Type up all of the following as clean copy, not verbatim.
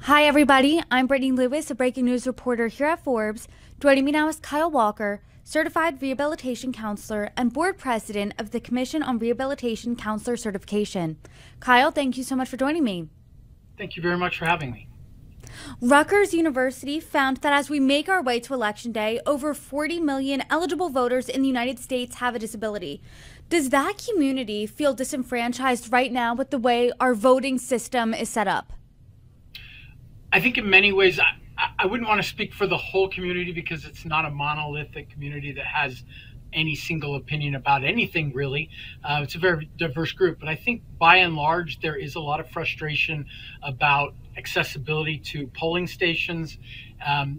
Hi, everybody. I'm Brittany Lewis, a breaking news reporter here at Forbes. Joining me now is Kyle Walker, Certified Rehabilitation Counselor and Board President of the Commission on Rehabilitation Counselor Certification. Kyle, thank you so much for joining me. Thank you very much for having me. Rutgers University found that as we make our way to Election Day, over 40 million eligible voters in the United States have a disability. Does that community feel disenfranchised right now with the way our voting system is set up? I think in many ways, I wouldn't want to speak for the whole community because it's not a monolithic community that has any single opinion about anything, really. It's a very diverse group. But I think by and large, there is a lot of frustration about accessibility to polling stations.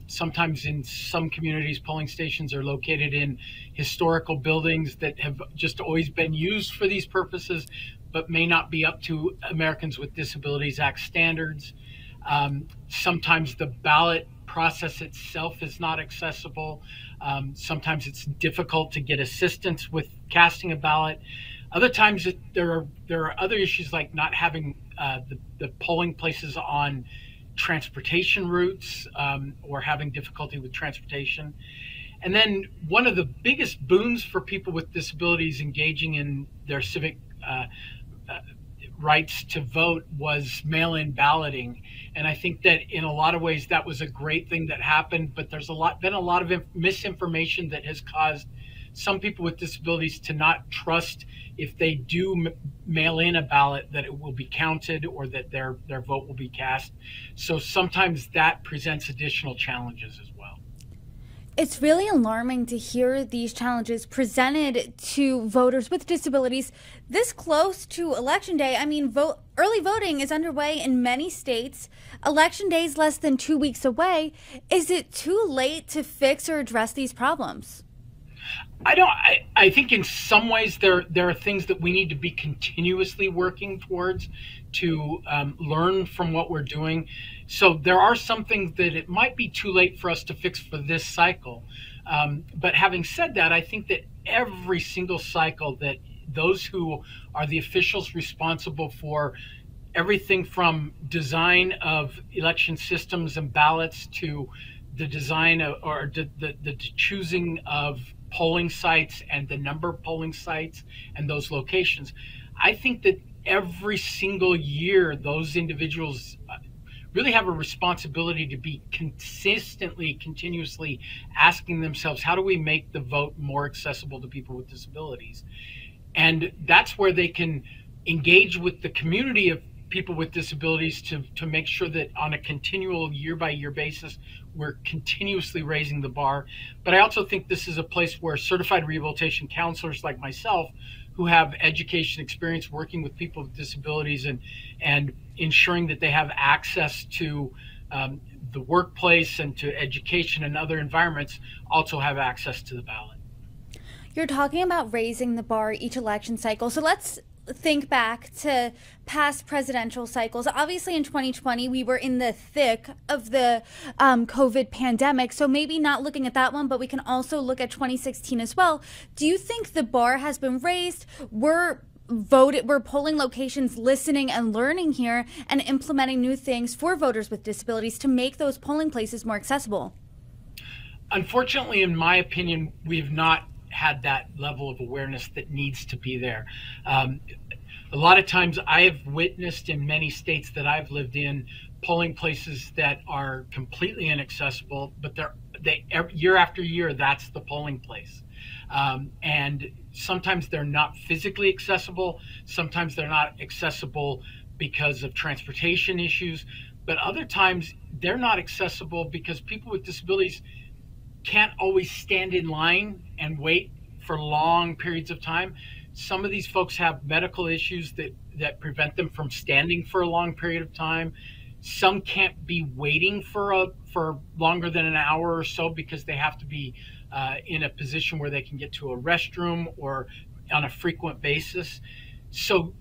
Sometimes in some communities, polling stations are located in historical buildings that have just always been used for these purposes, but may not be up to Americans with Disabilities Act standards. Sometimes the ballot process itself is not accessible. Sometimes it's difficult to get assistance with casting a ballot. Other times there are other issues like not having the polling places on transportation routes or having difficulty with transportation. And then one of the biggest boons for people with disabilities engaging in their civic rights to vote was mail-in balloting. And I think that in a lot of ways that was a great thing that happened, but there's been a lot of misinformation that has caused some people with disabilities to not trust if they do mail in a ballot that it will be counted or that their vote will be cast. So sometimes that presents additional challenges as well. It's really alarming to hear these challenges presented to voters with disabilities this close to Election Day. I mean, early voting is underway in many states. Election Day is less than 2 weeks away. Is it too late to fix or address these problems? I think in some ways there are things that we need to be continuously working towards to learn from what we're doing. So there are some things that it might be too late for us to fix for this cycle. But having said that, I think that every single cycle that those who are the officials responsible for everything from design of election systems and ballots to the design of, or the choosing of polling sites and the number of polling sites and those locations. I think that every single year, those individuals really have a responsibility to be continuously asking themselves, how do we make the vote more accessible to people with disabilities? And that's where they can engage with the community of people with disabilities to make sure that on a continual year-by-year basis, we're continuously raising the bar. But I also think this is a place where certified rehabilitation counselors like myself, who have education experience working with people with disabilities and ensuring that they have access to the workplace and to education and other environments, also have access to the ballot. You're talking about raising the bar each election cycle. So let's think back to past presidential cycles. Obviously, in 2020, we were in the thick of the COVID pandemic. So maybe not looking at that one, but we can also look at 2016 as well. Do you think the bar has been raised? We're polling locations listening and learning here and implementing new things for voters with disabilities to make those polling places more accessible? Unfortunately, in my opinion, we've not had that level of awareness that needs to be there. A lot of times I have witnessed in many states that I've lived in polling places that are completely inaccessible, but year after year, that's the polling place. And sometimes they're not physically accessible. Sometimes they're not accessible because of transportation issues, but other times they're not accessible because people with disabilities can't always stand in line and wait for long periods of time. Some of these folks have medical issues that prevent them from standing for a long period of time. Some can't be waiting for longer than an hour or so because they have to be in a position where they can get to a restroom or on a frequent basis. So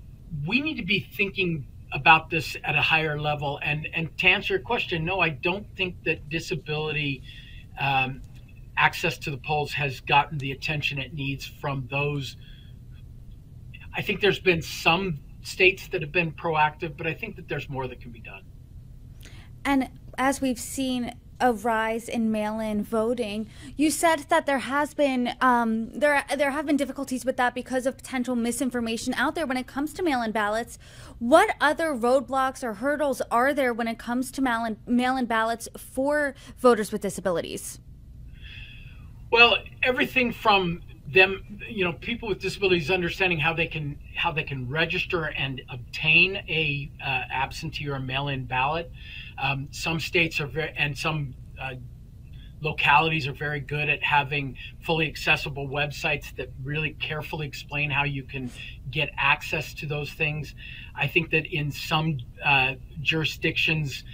we need to be thinking about this at a higher level. And to answer your question, no, I don't think that disability access to the polls has gotten the attention it needs from those. I think there's been some states that have been proactive, but I think that there's more that can be done. And as we've seen a rise in mail-in voting, you said that there has been there have been difficulties with that because of potential misinformation out there when it comes to mail-in ballots. What other roadblocks or hurdles are there when it comes to mail-in ballots for voters with disabilities? Well, everything from them, people with disabilities understanding how they can register and obtain a absentee or a mail-in ballot. Some states are some localities are very good at having fully accessible websites that really carefully explain how you can get access to those things. I think that in some jurisdictions,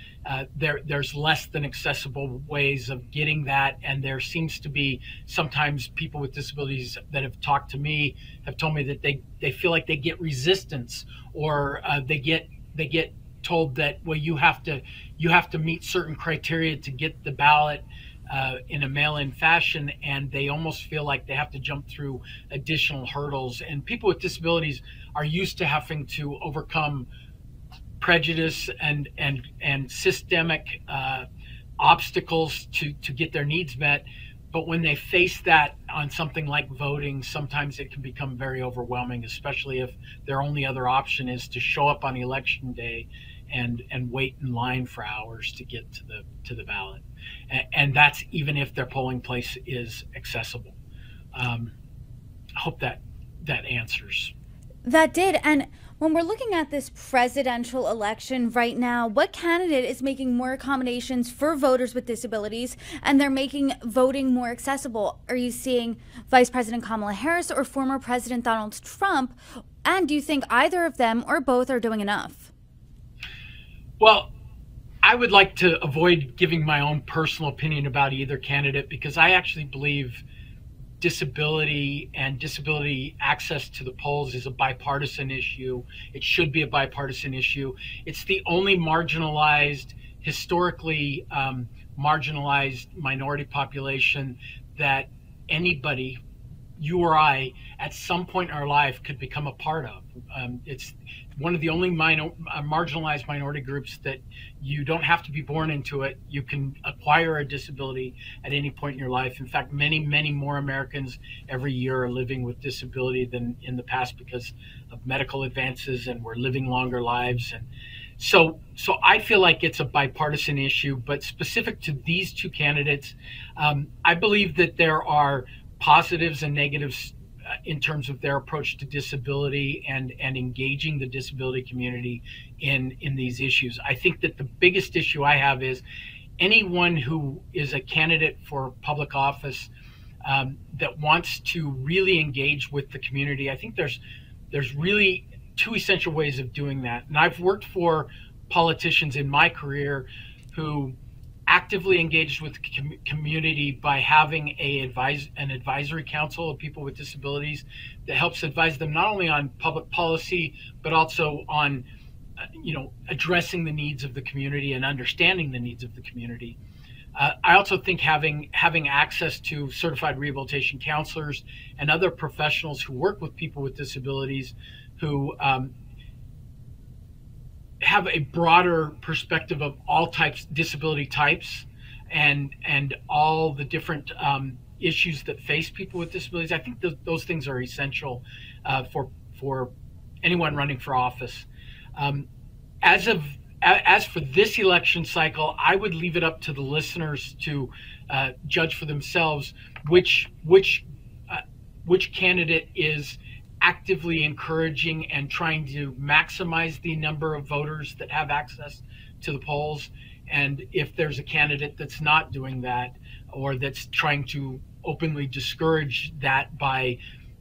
there's less than accessible ways of getting that, and there seems to be sometimes people with disabilities that have talked to me have told me that they feel like they get resistance, or they get told that, well, you have to meet certain criteria to get the ballot in a mail-in fashion, and they almost feel like they have to jump through additional hurdles. And people with disabilities are used to having to overcome prejudice and systemic obstacles to get their needs met. But when they face that on something like voting, sometimes it can become very overwhelming, especially if their only other option is to show up on election day and wait in line for hours to get to the ballot. And that's even if their polling place is accessible. I hope that answers. That did. And when we're looking at this presidential election right now, what candidate is making more accommodations for voters with disabilities and they're making voting more accessible? Are you seeing Vice President Kamala Harris or former President Donald Trump? And do you think either of them or both are doing enough? Well, I would like to avoid giving my own personal opinion about either candidate, because I actually believe disability and disability access to the polls is a bipartisan issue. It should be a bipartisan issue. It's the only marginalized, historically marginalized minority population that anybody, you or I, at some point in our life could become a part of. It's one of the only marginalized minority groups that you don't have to be born into it. You can acquire a disability at any point in your life. In fact, many, many more Americans every year are living with disability than in the past because of medical advances, and we're living longer lives. And so I feel like it's a bipartisan issue, but specific to these two candidates, I believe that there are positives and negatives in terms of their approach to disability and engaging the disability community in these issues. I think that the biggest issue I have is anyone who is a candidate for public office that wants to really engage with the community. I think there's really two essential ways of doing that. And I've worked for politicians in my career who actively engaged with the community by having an advisory council of people with disabilities that helps advise them not only on public policy, but also on addressing the needs of the community and understanding the needs of the community. I also think having access to certified rehabilitation counselors and other professionals who work with people with disabilities who have a broader perspective of all disability types, and all the different issues that face people with disabilities. I think those things are essential for anyone running for office. As for this election cycle, I would leave it up to the listeners to judge for themselves which candidate is actively encouraging and trying to maximize the number of voters that have access to the polls, and if there's a candidate that's not doing that, or that's trying to openly discourage that by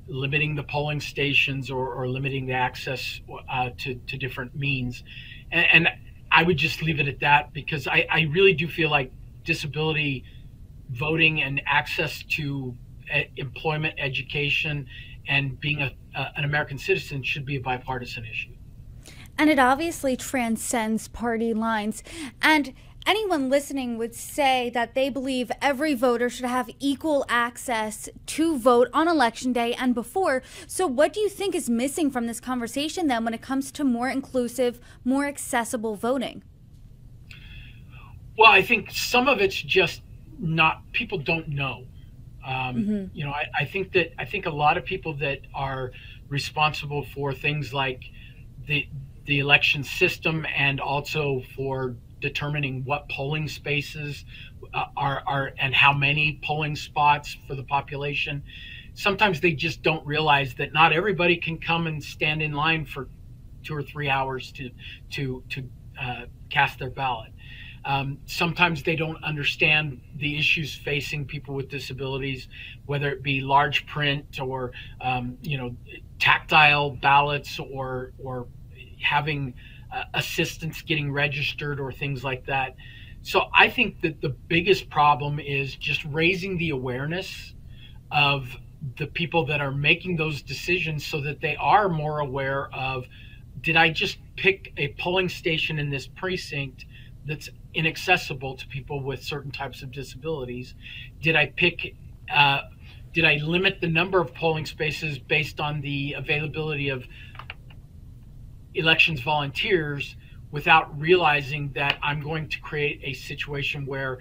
limiting the polling stations or limiting the access to different means. And I would just leave it at that, because I really do feel like disability voting and access to employment, education, and being an American citizen should be a bipartisan issue. And it obviously transcends party lines. And anyone listening would say that they believe every voter should have equal access to vote on election day and before. So what do you think is missing from this conversation then when it comes to more inclusive, more accessible voting? Well, I think some of it's just not, people don't know. You know, I think a lot of people that are responsible for things like the election system and also for determining what polling spaces are and how many polling spots for the population. Sometimes they just don't realize that not everybody can come and stand in line for 2 or 3 hours to cast their ballot. Sometimes they don't understand the issues facing people with disabilities, whether it be large print or you know, tactile ballots or having assistance getting registered or things like that. So I think that the biggest problem is just raising the awareness of the people that are making those decisions so that they are more aware of, did I just pick a polling station in this precinct that's inaccessible to people with certain types of disabilities? Did I pick, did I limit the number of polling spaces based on the availability of elections volunteers without realizing that I'm going to create a situation where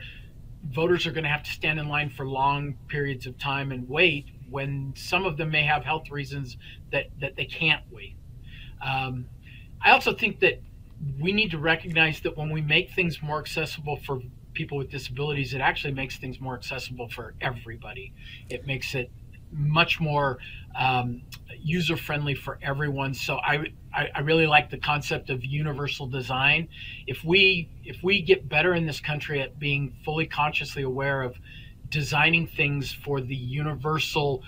voters are going to have to stand in line for long periods of time and wait when some of them may have health reasons that they can't wait. I also think that we need to recognize that when we make things more accessible for people with disabilities, it actually makes things more accessible for everybody. It makes it much more user-friendly for everyone. So I really like the concept of universal design. If we get better in this country at being fully consciously aware of designing things for the universal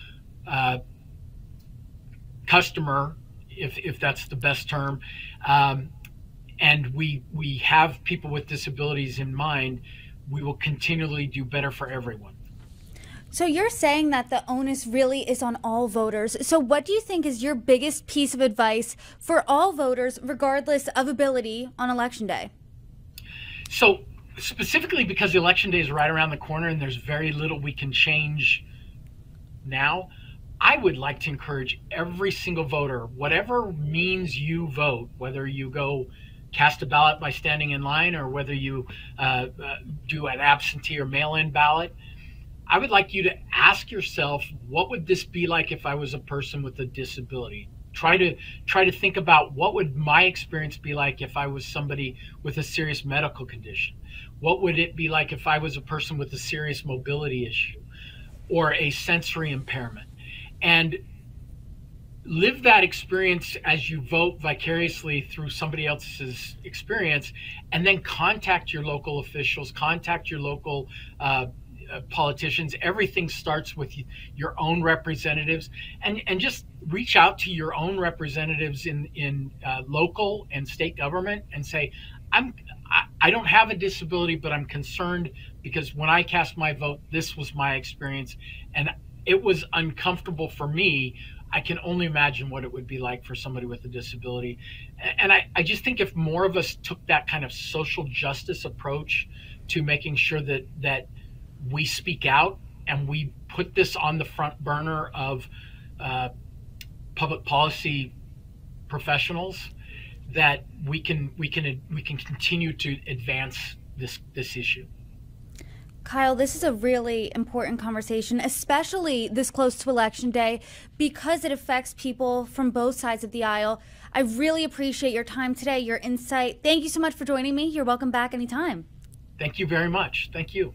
customer, if that's the best term, and we have people with disabilities in mind, we will continually do better for everyone. So you're saying that the onus really is on all voters. So what do you think is your biggest piece of advice for all voters, regardless of ability, on Election Day? So specifically because Election Day is right around the corner and there's very little we can change now, I would like to encourage every single voter, whatever means you vote, whether you go cast a ballot by standing in line or whether you do an absentee or mail-in ballot, I would like you to ask yourself, what would this be like if I was a person with a disability? Try to think about, what would my experience be like if I was somebody with a serious medical condition? What would it be like if I was a person with a serious mobility issue or a sensory impairment? And live that experience as you vote vicariously through somebody else's experience, and then contact your local officials, contact your local politicians. Everything starts with your own representatives, and just reach out to your own representatives in local and state government and say, I don't have a disability, but I'm concerned because when I cast my vote, this was my experience and it was uncomfortable for me. I can only imagine what it would be like for somebody with a disability. And I just think if more of us took that kind of social justice approach to making sure that we speak out and we put this on the front burner of public policy professionals, that we can continue to advance this issue. Kyle, this is a really important conversation, especially this close to Election Day, because it affects people from both sides of the aisle. I really appreciate your time today, your insight. Thank you so much for joining me. You're welcome back anytime. Thank you very much. Thank you.